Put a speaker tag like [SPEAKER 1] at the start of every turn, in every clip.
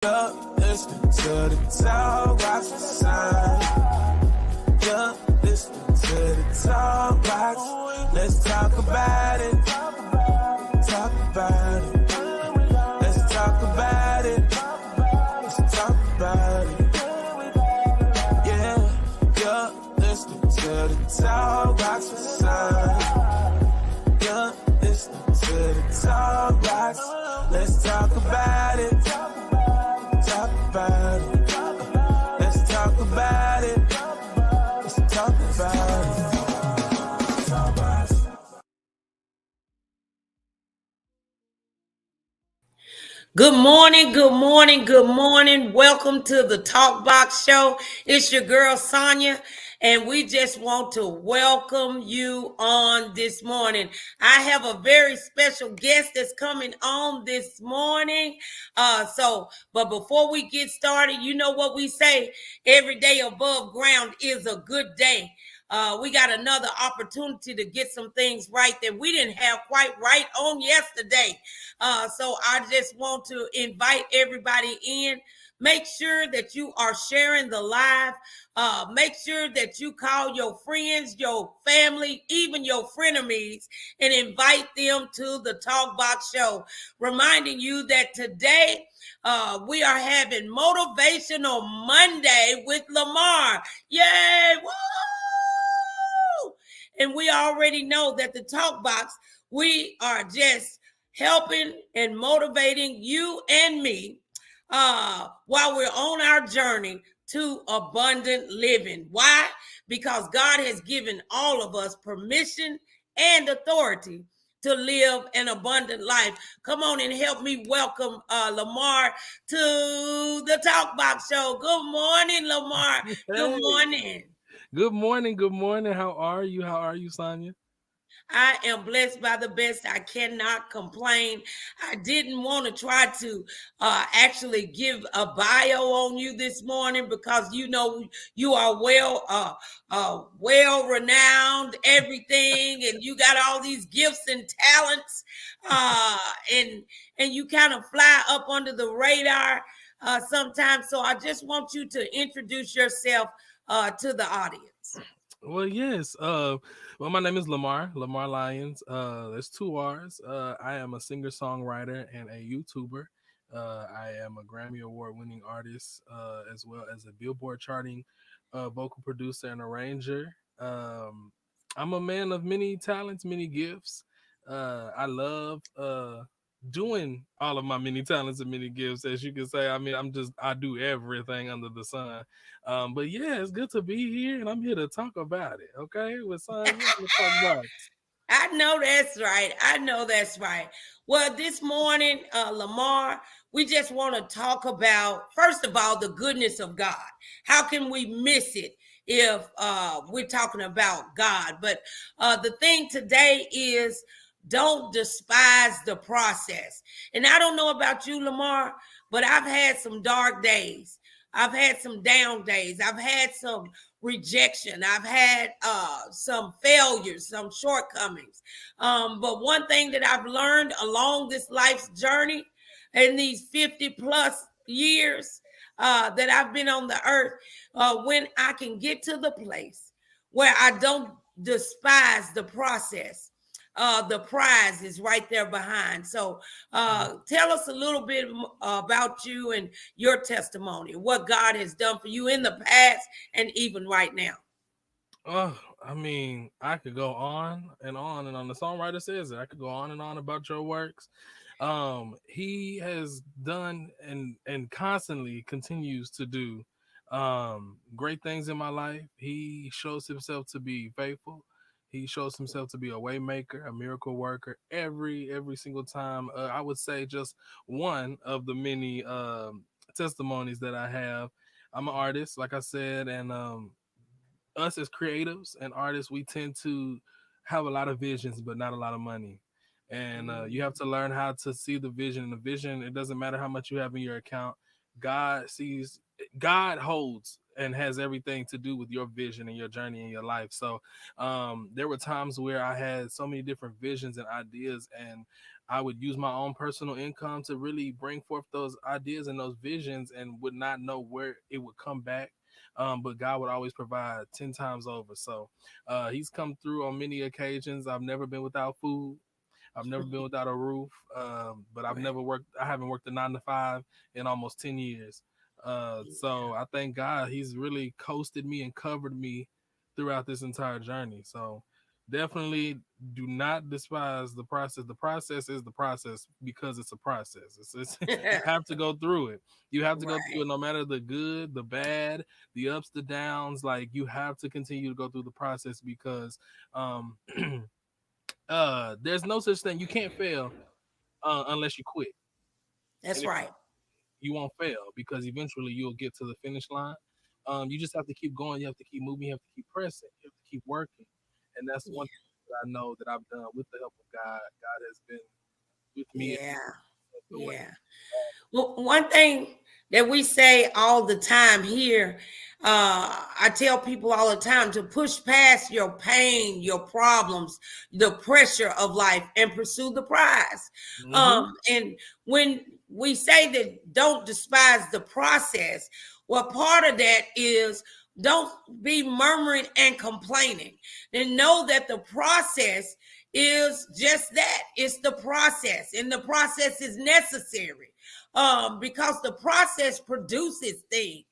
[SPEAKER 1] You're listening to the Talk Box Sign. You're listening to the Talk Box. Let's talk about it. Talk about it. Let's talk about it. Let's talk about it. Yeah, you're listening to the Talk Box Sign. You're listening to the Talk Box. Let's talk about it. Talk about it. Let's talk about it. Let's talk about it. Talk about it.
[SPEAKER 2] Good morning, good morning, good morning. Welcome to the Talk Box Show. It's your girl Sonja, and we just want to welcome you on this morning. I have a very special guest that's coming on this morning. But before we get started, you know what we say, every day above ground is a good day. We got another opportunity to get some things right that we didn't have quite right on yesterday. So I just want to invite everybody in. Make sure that you are sharing the live. Make sure that you call your friends, your family, even your frenemies, and invite them to the Talk Box Show. Reminding you that today we are having Motivational Monday with Lamarr. Yay! Woo! And we already know that the Talk Box, we are just helping and motivating you and me while we're on our journey to abundant living. Why? Because God has given all of us permission and authority to live an abundant life. Come on and help me welcome Lamarr to the Talk Box Show. Good morning, Lamarr.
[SPEAKER 3] Hey.
[SPEAKER 2] Good morning.
[SPEAKER 3] Good morning. Good morning. How are you? How are you, Sonja?
[SPEAKER 2] I am blessed by the best. I cannot complain. I didn't want to try to actually give a bio on you this morning because you know you are well renowned, everything, and you got all these gifts and talents, and you kind of fly up under the radar sometimes. So I just want you to introduce yourself to the audience.
[SPEAKER 3] Well, yes. Well, my name is Lamarr Lyons. There's two R's. I am a singer-songwriter and a YouTuber. I am a Grammy Award-winning artist, as well as a Billboard charting vocal producer and arranger. I'm a man of many talents, many gifts. I love doing all of my many talents and many gifts, as you can say. I mean, I do everything under the sun. But yeah, it's good to be here, and I'm here to talk about it. Okay, with Sonja on the Talk Box.
[SPEAKER 2] I know that's right. I know that's right. Well, this morning, Lamarr, we just want to talk about, first of all, the goodness of God. How can we miss it if we're talking about God? But the thing today is don't despise the process. And I don't know about you, Lamarr, but I've had some dark days. I've had some down days. I've had some rejection. I've had some failures, some shortcomings. But one thing that I've learned along this life's journey in these 50 plus years that I've been on the earth, when I can get to the place where I don't despise the process, the prize is right there behind. So tell us a little bit about you and your testimony, what God has done for you in the past and even right now.
[SPEAKER 3] Oh, I mean, I could go on and on and on. The songwriter says it. I could go on and on about your works. He has done and constantly continues to do great things in my life. He shows himself to be faithful. He shows himself to be a way maker, a miracle worker every single time. I would say just one of the many testimonies that I have. I'm an artist, like I said, and us as creatives and artists, we tend to have a lot of visions, but not a lot of money. And you have to learn how to see the vision. And the vision, it doesn't matter how much you have in your account. God sees, God holds and has everything to do with your vision and your journey in your life. So there were times where I had so many different visions and ideas, and I would use my own personal income to really bring forth those ideas and those visions, and would not know where it would come back. But God would always provide 10 times over. So he's come through on many occasions. I've never been without food. I've never been without a roof. But I've
[SPEAKER 2] Right.
[SPEAKER 3] never worked. I haven't worked a 9 to 5 in almost 10 years. So I thank God he's really coasted me and covered me throughout this entire journey. So definitely do not despise the process. The process is the process because it's a process. You have to go through it. You have to go through
[SPEAKER 2] Right.
[SPEAKER 3] it no matter the good, the bad, the ups, the downs. Like you have to continue to go through the process because um there's no such thing. You can't fail unless you quit. And
[SPEAKER 2] That's
[SPEAKER 3] if
[SPEAKER 2] right.
[SPEAKER 3] you won't fail because eventually you'll get to the finish line. You just have to keep going. You have to keep moving. You have to keep pressing. You have to keep working. And that's one thing that I know that I've done with the help of God. God has been with me
[SPEAKER 2] Yeah.
[SPEAKER 3] the way.
[SPEAKER 2] Yeah. Well, one thing that we say all the time here, I tell people all the time to push past your pain, your problems, the pressure of life, and pursue the prize.
[SPEAKER 3] Mm-hmm.
[SPEAKER 2] And when we say that don't despise the process, well, part of that is don't be murmuring and complaining. And know that the process is just that. It's the process, and the process is necessary because the process produces things.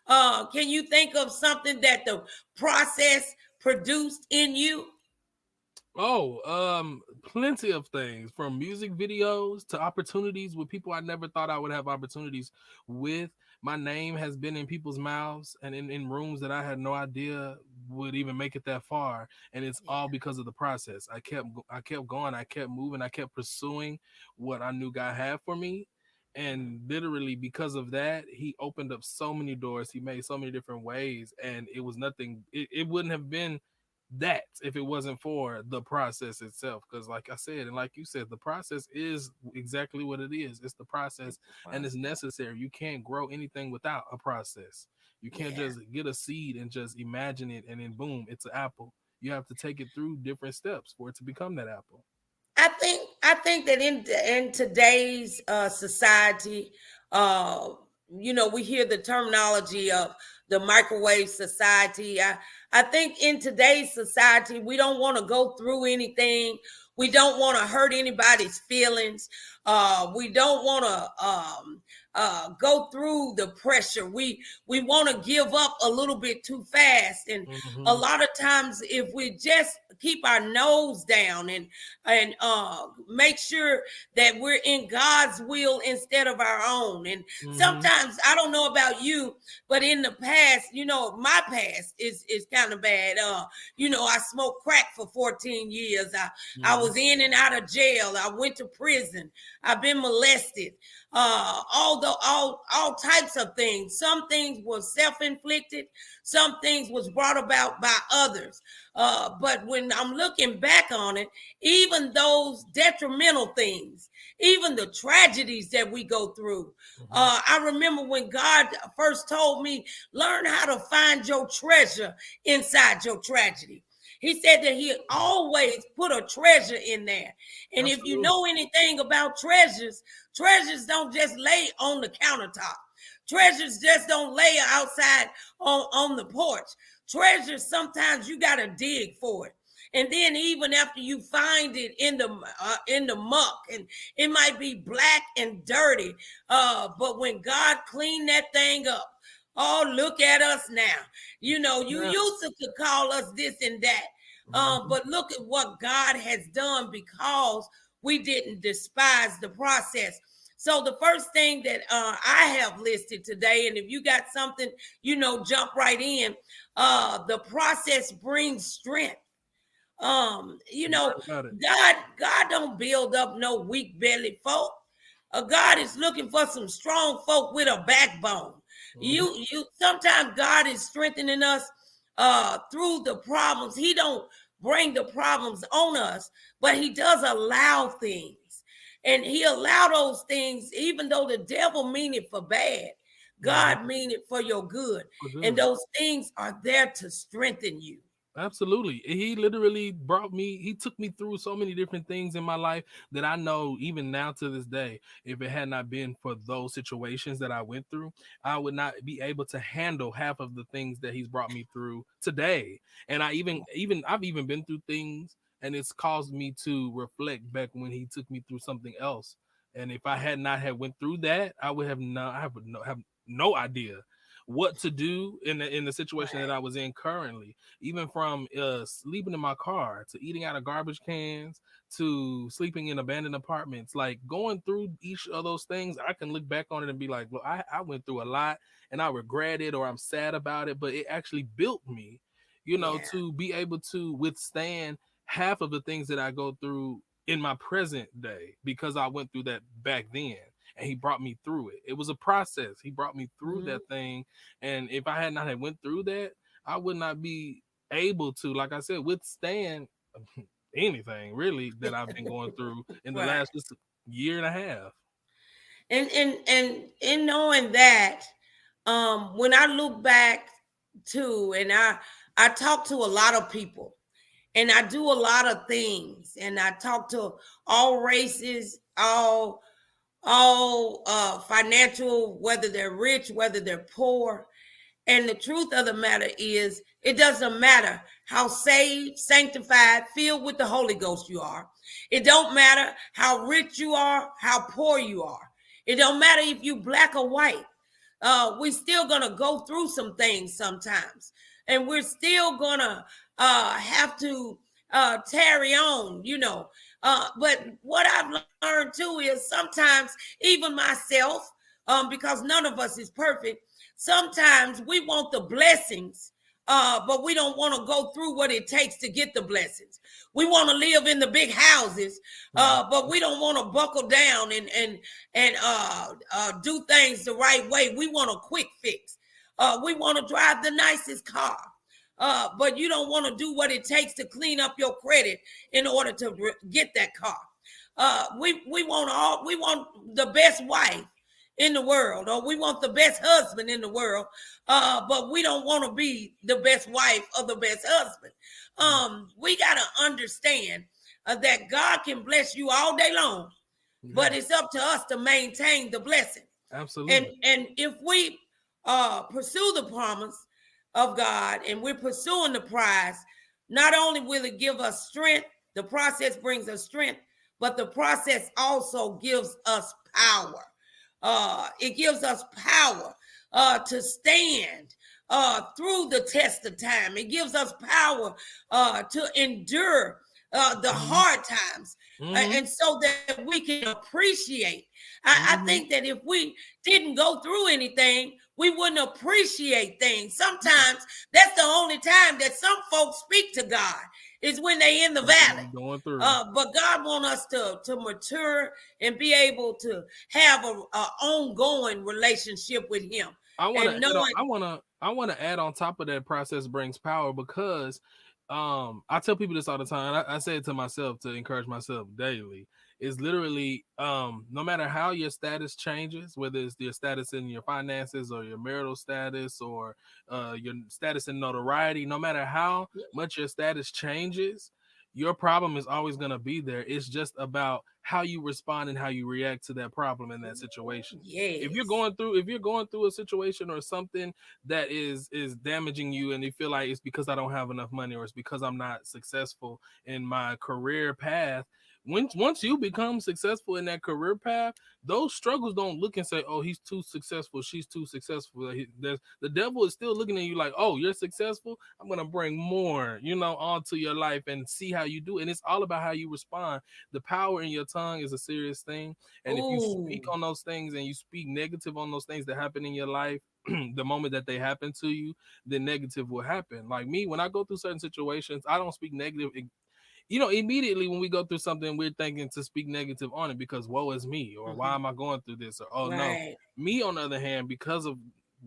[SPEAKER 2] Can you think of something that the process produced in you?
[SPEAKER 3] Oh, plenty of things from music videos to opportunities with people I never thought I would have opportunities with. My name has been in people's mouths and in rooms that I had no idea would even make it that far. And it's
[SPEAKER 2] Yeah.
[SPEAKER 3] all because of the process. I kept going, I kept moving, I kept pursuing what I knew God had for me. And literally because of that, he opened up so many doors. He made so many different ways. And it was nothing, it wouldn't have been that if it wasn't for the process itself, because like I said and like you said, the process is exactly what it is. It's the process,
[SPEAKER 2] It's the
[SPEAKER 3] and it's
[SPEAKER 2] process.
[SPEAKER 3] necessary. You can't grow anything without a process. You can't
[SPEAKER 2] Yeah.
[SPEAKER 3] just get a seed and just imagine it and then boom, it's an apple. You have to take it through different steps for it to become that apple.
[SPEAKER 2] I think that in today's society, uh, we hear the terminology of the microwave society. I think in today's society, we don't want to go through anything. We don't want to hurt anybody's feelings. We don't want to go through the pressure. We want to give up a little bit too fast, and a
[SPEAKER 3] Mm-hmm.
[SPEAKER 2] lot of times, if we just keep our nose down and make sure that we're in God's will instead of our own. And
[SPEAKER 3] Mm-hmm.
[SPEAKER 2] sometimes I don't know about you, but in the past, my past is kind of bad. I smoked crack for 14 years. I
[SPEAKER 3] Mm-hmm.
[SPEAKER 2] was in and out of jail. I went to prison. I've been molested. All types of things. Some things were self-inflicted. Some things was brought about by others. But when I'm looking back on it, even those detrimental things, even the tragedies that we go through.
[SPEAKER 3] Mm-hmm.
[SPEAKER 2] I remember when God first told me, learn how to find your treasure inside your tragedy. He said that he always put a treasure in there. And if you
[SPEAKER 3] Absolutely.
[SPEAKER 2] know anything about treasures, treasures don't just lay on the countertop. Treasures just don't lay outside on the porch. Treasures, sometimes you got to dig for it. And then even after you find it in the muck, and it might be black and dirty, but when God cleaned that thing up, oh, look at us now. You
[SPEAKER 3] Yes.
[SPEAKER 2] used to call us this and that,
[SPEAKER 3] Mm-hmm.
[SPEAKER 2] but look at what God has done because we didn't despise the process. So the first thing that I have listed today, and if you got something, jump right in. The process brings strength. You
[SPEAKER 3] You're
[SPEAKER 2] know,
[SPEAKER 3] right about it.
[SPEAKER 2] God don't build up no weak bellied folk. God is looking for some strong folk with a backbone.
[SPEAKER 3] Mm-hmm.
[SPEAKER 2] You sometimes God is strengthening us through the problems. He don't bring the problems on us, but he does allow things. And he allow those things, even though the devil mean it for bad,
[SPEAKER 3] Mm-hmm.
[SPEAKER 2] God mean it for your good.
[SPEAKER 3] For
[SPEAKER 2] And
[SPEAKER 3] good.
[SPEAKER 2] those things are there to strengthen you.
[SPEAKER 3] Absolutely. He literally brought me, he took me through so many different things in my life that I know even now to this day, if it had not been for those situations that I went through, I would not be able to handle half of the things that he's brought me through today. And I've even been through things, and it's caused me to reflect back when he took me through something else. And if I had not had went through that, I would have not have no idea what to do in the situation that
[SPEAKER 2] Right.
[SPEAKER 3] I was in currently, even from sleeping in my car to eating out of garbage cans to sleeping in abandoned apartments. Like going through each of those things, I can look back on it and be like, look, I went through a lot and I regret it or I'm sad about it, but it actually built me,
[SPEAKER 2] Yeah.
[SPEAKER 3] to be able to withstand half of the things that I go through in my present day because I went through that back then. And he brought me through it. It was a process. He brought me through
[SPEAKER 2] Mhm.
[SPEAKER 3] that thing, and if I had not had went through that, I would not be able to, like I said, withstand anything really that I've been going through in the
[SPEAKER 2] Right.
[SPEAKER 3] last just year and a half.
[SPEAKER 2] And in knowing that, when I look back to, and I talk to a lot of people, and I do a lot of things, and I talk to all races, all financial, whether they're rich, whether they're poor. And the truth of the matter is, it doesn't matter how saved, sanctified, filled with the Holy Ghost you are. It don't matter how rich you are, how poor you are. It don't matter if you black or white. We still gonna go through some things sometimes, and we're still gonna have to carry on. But what I've learned too is sometimes even myself, because none of us is perfect. Sometimes we want the blessings, but we don't want to go through what it takes to get the blessings. We want to live in the big houses,
[SPEAKER 3] Right.
[SPEAKER 2] but we don't want to buckle down and do things the right way. We want a quick fix. We want to drive the nicest car. But you don't want to do what it takes to clean up your credit in order to get that car. We want the best wife in the world, or we want the best husband in the world, but we don't want to be the best wife or the best husband. We got to understand that God can bless you all day long,
[SPEAKER 3] Yeah,
[SPEAKER 2] but it's up to us to maintain the blessing. And
[SPEAKER 3] absolutely.
[SPEAKER 2] and if we pursue the promise of God and we're pursuing the prize, not only will it give us strength, the process brings us strength, but the process also gives us power. It gives us power to stand through the test of time. It gives us power to endure the
[SPEAKER 3] Hmm.
[SPEAKER 2] hard times,
[SPEAKER 3] Hmm.
[SPEAKER 2] and so that we can appreciate. I
[SPEAKER 3] Hmm.
[SPEAKER 2] think that if we didn't go through anything, we wouldn't appreciate things. Sometimes that's the only time that some folks speak to God is when they in the valley.
[SPEAKER 3] Going through.
[SPEAKER 2] But God wants us to mature and be able to have a ongoing relationship with Him,
[SPEAKER 3] I want to
[SPEAKER 2] and
[SPEAKER 3] add on.
[SPEAKER 2] knowing.
[SPEAKER 3] I want to add on top of that process brings power because I tell people this all the time. I say it to myself to encourage myself daily. Is literally no matter how your status changes, whether it's your status in your finances or your marital status or your status in notoriety, no matter how much your status changes, your problem is always going to be there. It's just about how you respond and how you react to that problem in that situation.
[SPEAKER 2] Yes.
[SPEAKER 3] If you're going through a situation or something that is damaging you and you feel like it's because I don't have enough money or it's because I'm not successful in my career path, once you become successful in that career path, those struggles don't look and say, oh, he's too successful, she's too successful. The devil is still looking at you like, oh, you're successful, I'm gonna bring more, onto your life and see how you do. And it's all about how you respond. The power in your tongue is a serious thing, and if you speak
[SPEAKER 2] Ooh.
[SPEAKER 3] on those things and you speak negative on those things that happen in your life, the moment that they happen to you, then negative will happen. Like me, when I go through certain situations, I don't speak negative. Immediately when we go through something, we're thinking to speak negative on it because woe is me, or why
[SPEAKER 2] Mhm.
[SPEAKER 3] am I going through this, or oh no.
[SPEAKER 2] Right.
[SPEAKER 3] Me, on the other hand, because of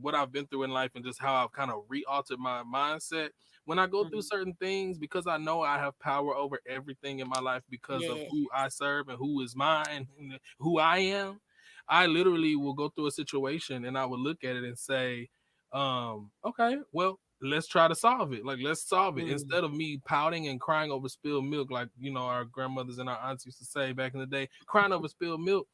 [SPEAKER 3] what I've been through in life and just how I've kind of re-altered my mindset, when I go through
[SPEAKER 2] Mhm.
[SPEAKER 3] certain things, because I know I have power over everything in my life because of
[SPEAKER 2] Yeah.
[SPEAKER 3] who I serve and who is mine and who I am, I literally will go through a situation and I will look at it and say, okay, well, let's try to solve it. Like, let's solve it. Instead of me pouting and crying over spilled milk, like, our grandmothers and our aunts used to say back in the day, crying over spilled milk.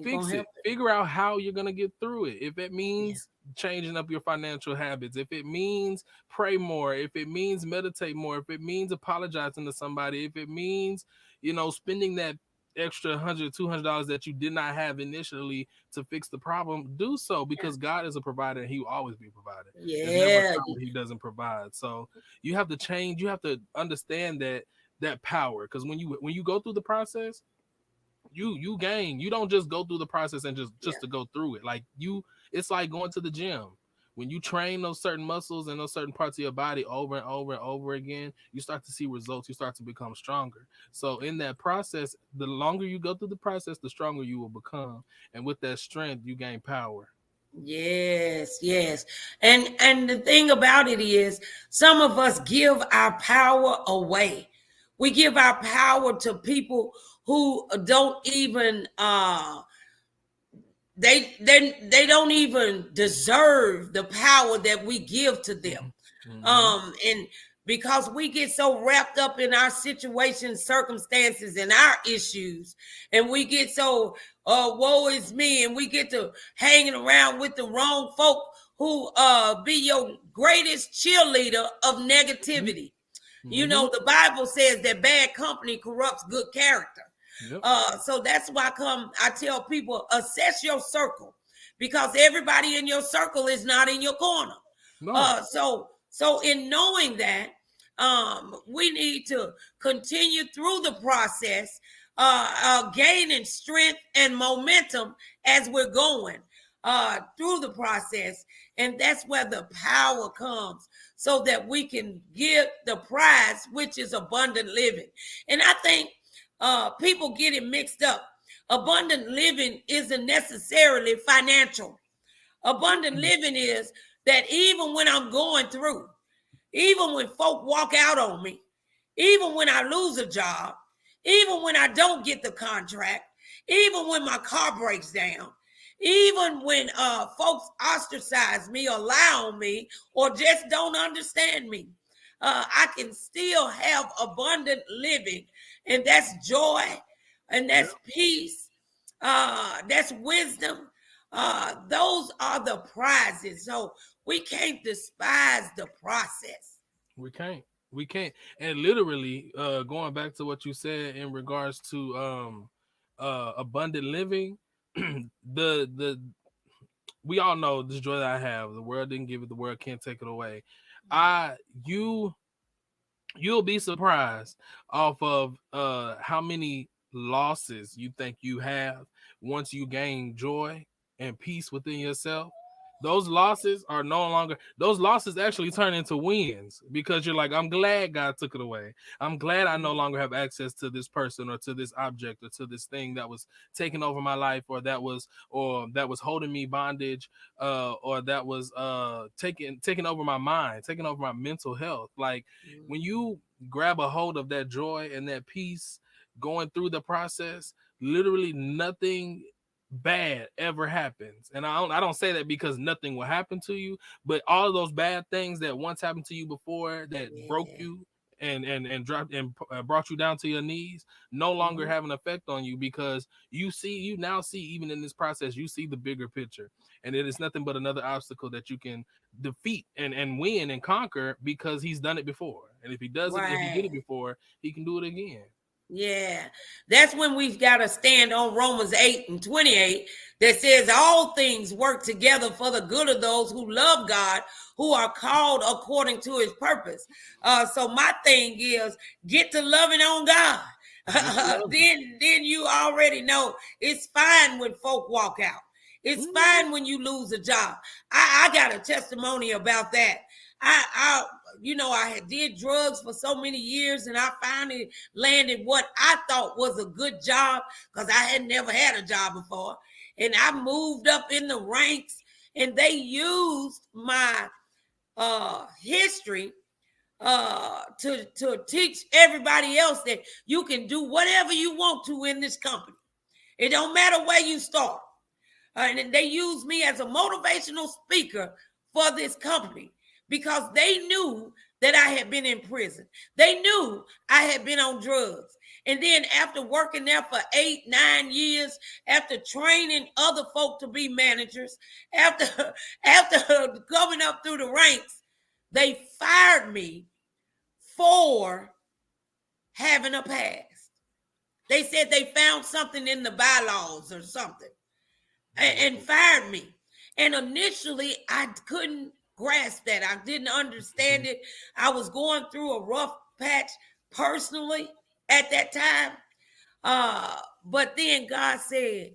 [SPEAKER 3] Fix it. Figure out how you're gonna get through it. If it means changing up your financial habits, if it means pray more, if it means meditate more, if it means apologizing to somebody, if it means, spending that extra $100, $200 that you did not have initially to fix the problem, do so, because God is a provider and he will always be a provider. There's never a time when he doesn't provide. So you have to change, you have to understand that power, because when you go through the process, you gain. You don't just go through the process and just to go through it. Like, it's like going to the gym. When you train those certain muscles and those certain parts of your body over and over and over again, you start to see results. You start to become stronger. So in that process, the longer you go through the process, the stronger you will become. And with that strength, you gain power.
[SPEAKER 2] Yes. And the thing about it is, some of us give our power away. We give our power to people who don't even they don't even deserve the power that we give to them. And because we get so wrapped up in our situations, circumstances, and our issues, and we get so woe is me, and we get to hanging around with the wrong folk who be your greatest cheerleader of negativity. The Bible says that bad company corrupts good character. So that's why I tell people, assess your circle, because everybody in your circle is not in your corner. No. So in knowing that, we need to continue through the process, gaining strength and momentum as we're going through the process. And that's where the power comes, so that we can get the prize, which is abundant living. And I think people get it mixed up. Abundant living isn't necessarily financial. Abundant living is that even when I'm going through, even when folk walk out on me, even when I lose a job, even when I don't get the contract, even when my car breaks down, even when folks ostracize me or lie on me or just don't understand me, I can still have abundant living. And that's joy, and that's peace, that's wisdom. Those are the prizes. So we can't despise the process.
[SPEAKER 3] We can't. And literally, going back to what you said in regards to abundant living, we all know this joy that I have. The world didn't give it. The world can't take it away. You'll be surprised off of how many losses you think you have once you gain joy and peace within yourself. Those losses actually turn into wins, because you're like, I'm glad God took it away. I'm glad I no longer have access to this person or to this object or to this thing that was taking over my life, or that was holding me bondage, or that was taking over my mind, taking over my mental health. Like, when you grab a hold of that joy and that peace going through the process, literally nothing bad ever happens. And I don't say that because nothing will happen to you, but all of those bad things that once happened to you before, that broke you and dropped and brought you down to your knees, no longer have an effect on you, because you now see, even in this process, you see the bigger picture, and it is nothing but another obstacle that you can defeat and win and conquer, because he's done it before. And if he does it, if he did it before, he can do it again.
[SPEAKER 2] Yeah, that's when we've got to stand on Romans 8:28 that says all things work together for the good of those who love God, who are called according to his purpose. So my thing is, get to loving on God. Then you already know it's fine when folk walk out. It's fine when you lose a job. I got a testimony about that. I did drugs for so many years, and I finally landed what I thought was a good job, because I had never had a job before. And I moved up in the ranks, and they used my history to teach everybody else that you can do whatever you want to in this company. It don't matter where you start. And they used me as a motivational speaker for this company, because they knew that I had been in prison. They knew I had been on drugs. And then after working there for 8-9 years, after training other folk to be managers, after coming up through the ranks, they fired me for having a past. They said they found something in the bylaws or something and fired me. And initially, I couldn't grasp that. I didn't understand it. I was going through a rough patch personally at that time. But then God said,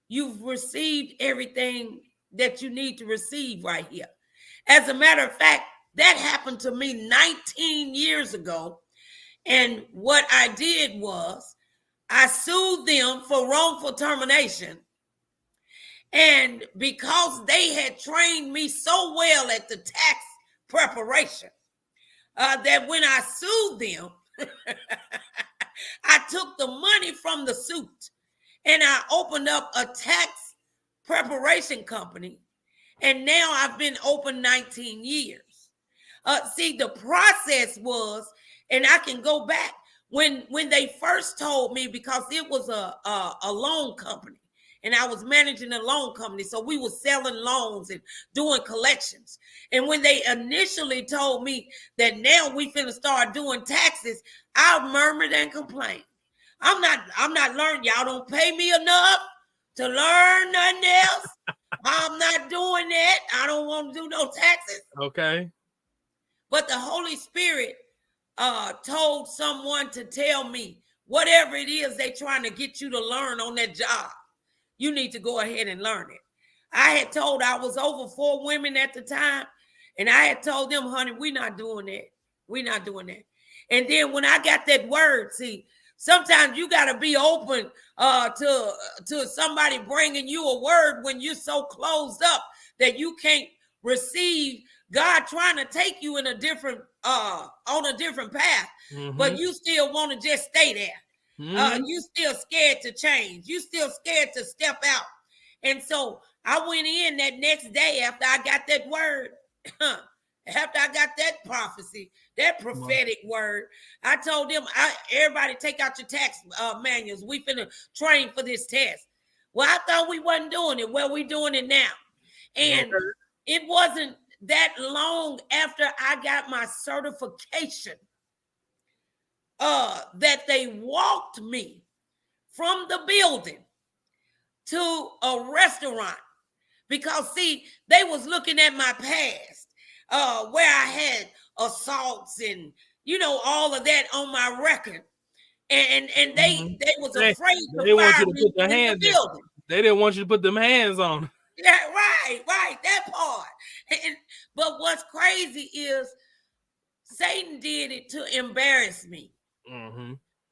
[SPEAKER 2] you've received everything that you need to receive right here. As a matter of fact, that happened to me 19 years ago. And what I did was I sued them for wrongful termination. And because they had trained me so well at the tax preparation, that when I sued them, I took the money from the suit and I opened up a tax preparation company. And now I've been open 19 years. See, the process was, and I can go back when they first told me, because it was a loan company. And I was managing a loan company. So we were selling loans and doing collections. And when they initially told me that now we finna start doing taxes, I murmured and complained. I'm not learning. Y'all don't pay me enough to learn nothing else. I'm not doing that. I don't want to do no taxes.
[SPEAKER 3] Okay.
[SPEAKER 2] But the Holy Spirit told someone to tell me, whatever it is they trying to get you to learn on that job, you need to go ahead and learn it. I had told, I was over 4 women at the time, and I had told them, honey, we're not doing that. We're not doing that. And then when I got that word, see, sometimes you got to be open to somebody bringing you a word when you're so closed up that you can't receive God trying to take you in a different on a different path, but you still want to just stay there. You still scared to change. You still scared to step out. And so I went in that next day after I got that word, after I got that prophecy, that prophetic word. I told them, everybody take out your tax manuals. We finna train for this test. Well, I thought we wasn't doing it. Well, we doing it now. And it wasn't that long after I got my certification that they walked me from the building to a restaurant, because see, they was looking at my past, where I had assaults and all of that on my record, and they was afraid to fire me in the building.
[SPEAKER 3] They didn't want you to put them hands on.
[SPEAKER 2] Yeah, right, that part. But what's crazy is Satan did it to embarrass me.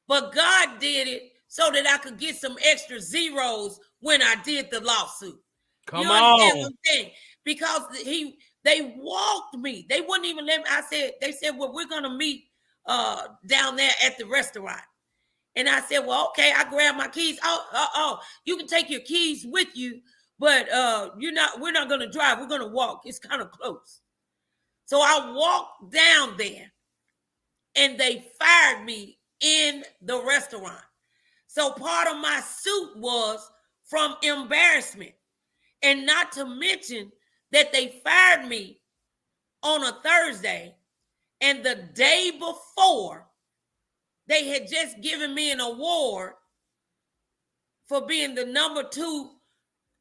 [SPEAKER 2] But God did it so that I could get some extra zeros when I did the lawsuit.
[SPEAKER 3] Come on.
[SPEAKER 2] What I'm saying? Because they walked me. They wouldn't even let me. They said, well, we're gonna meet down there at the restaurant. And I said, well, okay. I grabbed my keys. Oh, you can take your keys with you, but we're not gonna drive. We're gonna walk. It's kind of close. So I walked down there and they fired me in the restaurant. So part of my suit was from embarrassment. And not to mention that they fired me on a Thursday, and the day before, they had just given me an award for being the number 2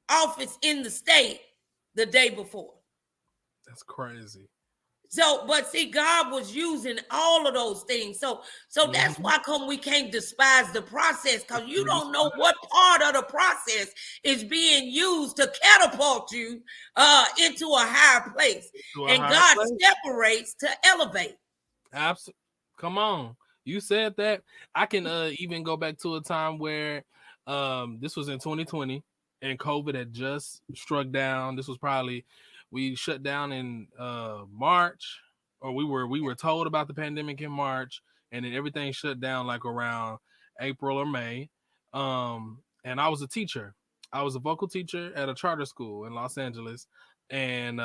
[SPEAKER 2] office in the state the day before.
[SPEAKER 3] That's crazy.
[SPEAKER 2] So, but see, God was using all of those things. So that's why we can't despise the process, because you don't know what part of the process is being used to catapult you into a higher place. God separates to elevate.
[SPEAKER 3] Absolutely. Come on. You said that. I can even go back to a time where this was in 2020 and COVID had just struck down. This was probably, we shut down in March, or we were told about the pandemic in March, and then everything shut down like around April or May. And I was a teacher. I was a vocal teacher at a charter school in Los Angeles. and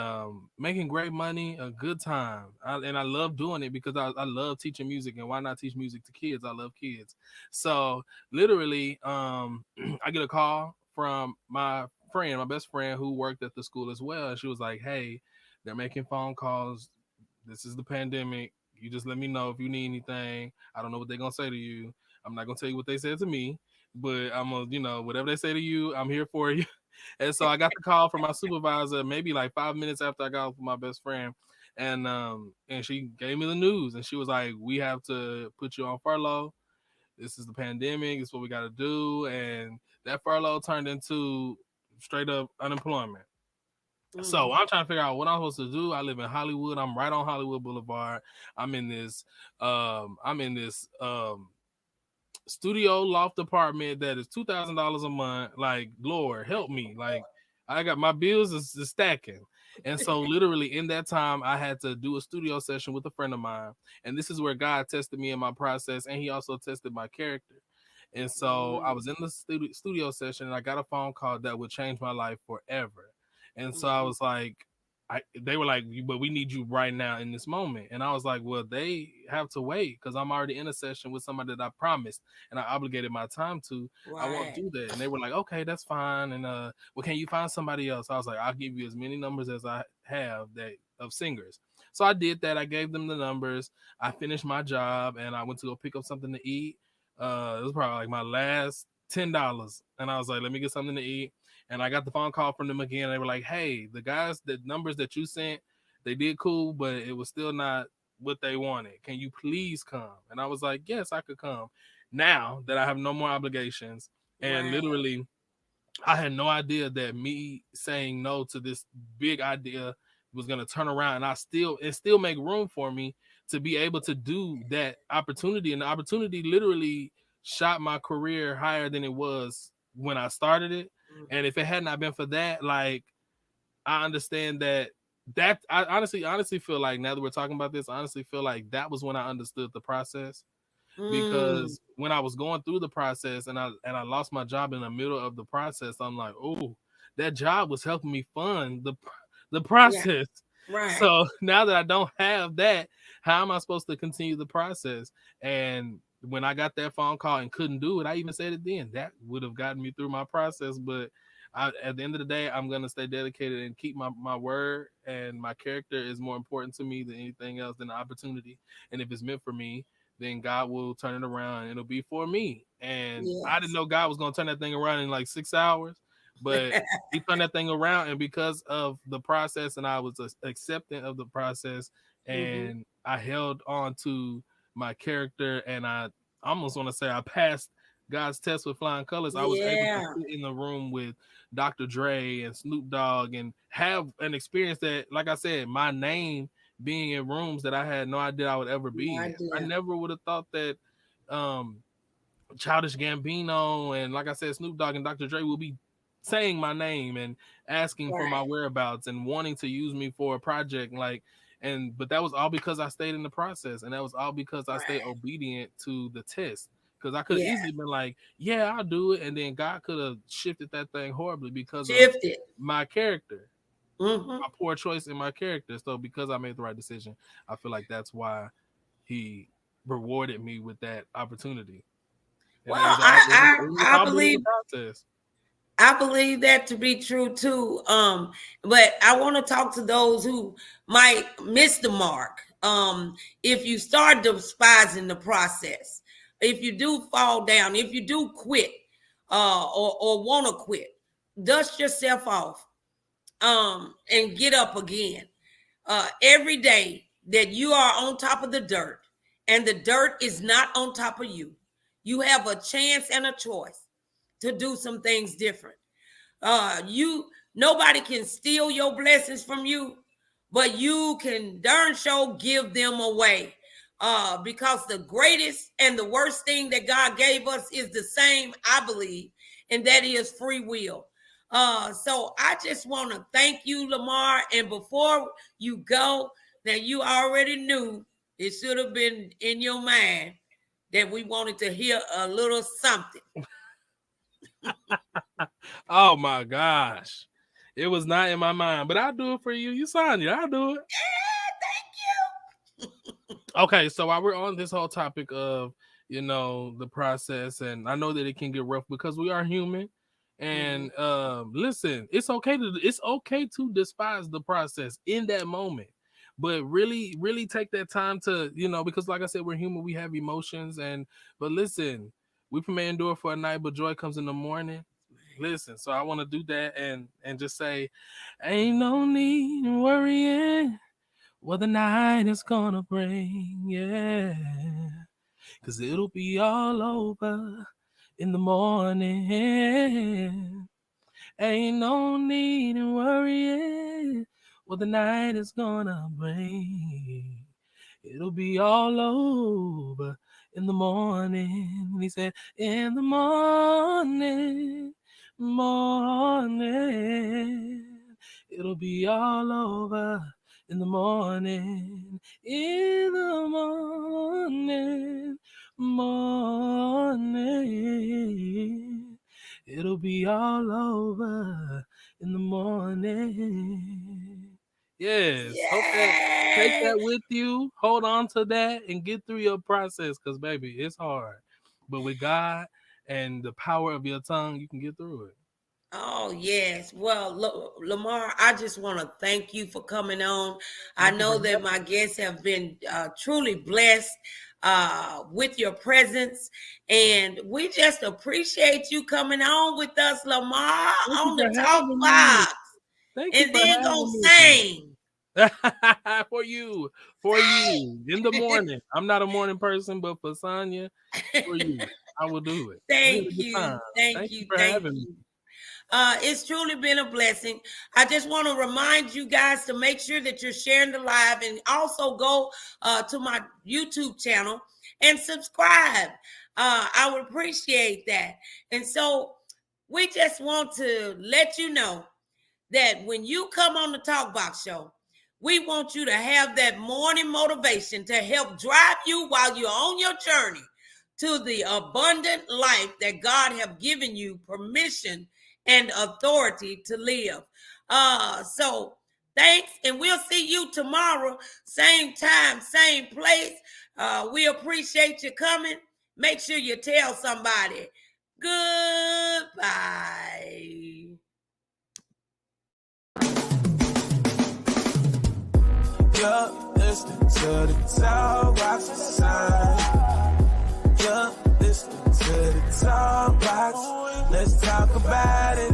[SPEAKER 3] making great money, a good time. And I love doing it because I love teaching music. And why not teach music to kids? I love kids. So literally, I get a call from my friend, my best friend, who worked at the school as well. And she was like, "Hey, they're making phone calls. This is the pandemic. You just let me know if you need anything. I don't know what they're gonna say to you. I'm not gonna tell you what they said to me, but I'm gonna, whatever they say to you, I'm here for you." And so I got the call from my supervisor maybe like 5 minutes after I got off with my best friend. And she gave me the news, and she was like, "We have to put you on furlough. This is the pandemic. It's what we got to do." And that furlough turned into straight up unemployment. So
[SPEAKER 2] Mhm.
[SPEAKER 3] I'm trying to figure out what I'm supposed to do. I live in Hollywood. I'm right on Hollywood Boulevard. I'm in this studio loft apartment that is $2,000 a month. Like, Lord, help me. Like, I got my bills is stacking. And so literally in that time, I had to do a studio session with a friend of mine. And this is where God tested me in my process, and he also tested my character. And so I
[SPEAKER 2] Mhm.
[SPEAKER 3] was in the studio session, and I got a phone call that would change my life forever. And so I
[SPEAKER 2] Mhm.
[SPEAKER 3] was like, they were like, "But we need you right now in this moment." And I was like, "Well, they have to wait because I'm already in a session with somebody that I promised and I obligated my time to. I won't
[SPEAKER 2] Right.
[SPEAKER 3] do that." And they were like, "Okay, that's fine." And well, can you find somebody else? I was like, "I'll give you as many numbers as I have that of singers." So I did that. I gave them the numbers. I finished my job, and I went to go pick up something to eat. It was probably like my last $10, and I was like, "Let me get something to eat." And I got the phone call from them again. They were like, "Hey, the guys, the numbers that you sent, they did cool, but it was still not what they wanted. Can you please come?" And I was like, "Yes, I could come." Now that I have no more obligations, and
[SPEAKER 2] Right.
[SPEAKER 3] literally I had no idea that me saying no to this big idea was gonna turn around, and still make room for me to be able to do that opportunity. And the opportunity literally shot my career higher than it was when I started it. And if it had not been for that, like, I understand that I honestly feel like, now that we're talking about this, I honestly feel like that was when I understood the process.
[SPEAKER 2] Mm.
[SPEAKER 3] Because when I was going through the process, and I lost my job in the middle of the process, I'm like, "Oh, that job was helping me fund the
[SPEAKER 2] Yeah.
[SPEAKER 3] process."
[SPEAKER 2] Right.
[SPEAKER 3] So now that I don't have that, how am I supposed to continue the process? And when I got that phone call and couldn't do it, I even said it then. That would have gotten me through my process. But at the end of the day, I'm gonna stay dedicated and keep my word. And my character is more important to me than anything else, than the opportunity. And if it's meant for me, then God will turn it around, and it'll be for me. And I didn't
[SPEAKER 2] Yes.
[SPEAKER 3] know God was gonna turn that thing around in like 6 hours, but he turned that thing around. And because of the process, and I was accepting of the process,
[SPEAKER 2] Mhm.
[SPEAKER 3] and I held on to my character, and I almost want to say I passed God's test with flying colors. I was able to
[SPEAKER 2] Yeah.
[SPEAKER 3] sit in the room with Dr. Dre and Snoop Dogg and have an experience that, like I said, my name being in rooms that I had no idea I would ever
[SPEAKER 2] No
[SPEAKER 3] be in. I
[SPEAKER 2] idea.
[SPEAKER 3] never would have thought that um Childish Gambino and, like I said, Snoop Dogg and Dr. Dre will be saying my name and asking for my
[SPEAKER 2] Right.
[SPEAKER 3] whereabouts and wanting to use me for a project. Like, and but that was all because I stayed in the process, and that was all because I stayed
[SPEAKER 2] Right.
[SPEAKER 3] obedient to the test. Because I could have
[SPEAKER 2] Yeah.
[SPEAKER 3] easily been like, "Yeah, I'll do it," and then God could have shifted that thing horribly because of
[SPEAKER 2] Shifted.
[SPEAKER 3] my character,
[SPEAKER 2] Mhm.
[SPEAKER 3] my poor choice in my character. So because I made the right decision, I feel like that's why He rewarded me with that opportunity. And
[SPEAKER 2] Well,
[SPEAKER 3] it was all
[SPEAKER 2] I I
[SPEAKER 3] it was
[SPEAKER 2] I
[SPEAKER 3] all because of the
[SPEAKER 2] believe
[SPEAKER 3] process.
[SPEAKER 2] I believe that to be true too. But I want to talk to those who might miss the mark. If you start despising the process, if you do fall down, if you do quit, or want to quit, dust yourself off, and get up again. Every day that you are on top of the dirt, and the dirt is not on top of you, you have a chance and a choice to do some things different. You Nobody can steal your blessings from you, but you can darn sure give them away. Because the greatest and the worst thing that God gave us is the same, I believe, and that is free will. So I just want to thank you, Lamarr. And before you go, that you already knew, it should have been in your mind that we wanted to hear a little something.
[SPEAKER 3] Oh my gosh. It was not in my mind, but I'll do it for you. You Sonja, I'll do it.
[SPEAKER 2] Yeah, thank you.
[SPEAKER 3] Okay, so while we're on this whole topic of, the process, and I know that it can get rough because we are human. And listen, it's okay to despise the process in that moment, but really, really take that time to, because like I said, we're human, we have emotions, but listen, weeping may endure for a night, but joy comes in the morning. Listen, so I want to do that and just say, ain't no need in worrying what the night is gonna bring, yeah, cause it'll be all over in the morning. Ain't no need in worrying what the night is gonna bring. It'll be all over in the morning. And he said, in the morning, it'll be all over in the morning, in the morning, it'll be all over in the morning. Yes. Take that with you. Hold on to that and get through your process, because baby, it's hard. But with God and the power of your tongue, you can get through it.
[SPEAKER 2] Oh, yes. Well, Lamarr, I just want to thank you for coming on. I know that my guests have been truly blessed with your presence, and we just appreciate you coming on with us, Lamarr, on the Talk Box. And then gonna sing.
[SPEAKER 3] for you in the morning. I'm not a morning person, but for Sonja, for you, I will do it.
[SPEAKER 2] Thank you for having me. It's truly been a blessing. I just want to remind you guys to make sure that you're sharing the live, and also go to my YouTube channel and subscribe. I would appreciate that. And so we just want to let you know that when you come on the Talk Box Show, we want you to have that morning motivation to help drive you while you're on your journey to the abundant life that God have given you permission and authority to live. So thanks, and we'll see you tomorrow, same time, same place. We appreciate you coming. Make sure you tell somebody. Goodbye.
[SPEAKER 1] You're listening to the Talk Box Sign. You're listening to the Talk Box. Let's talk about it.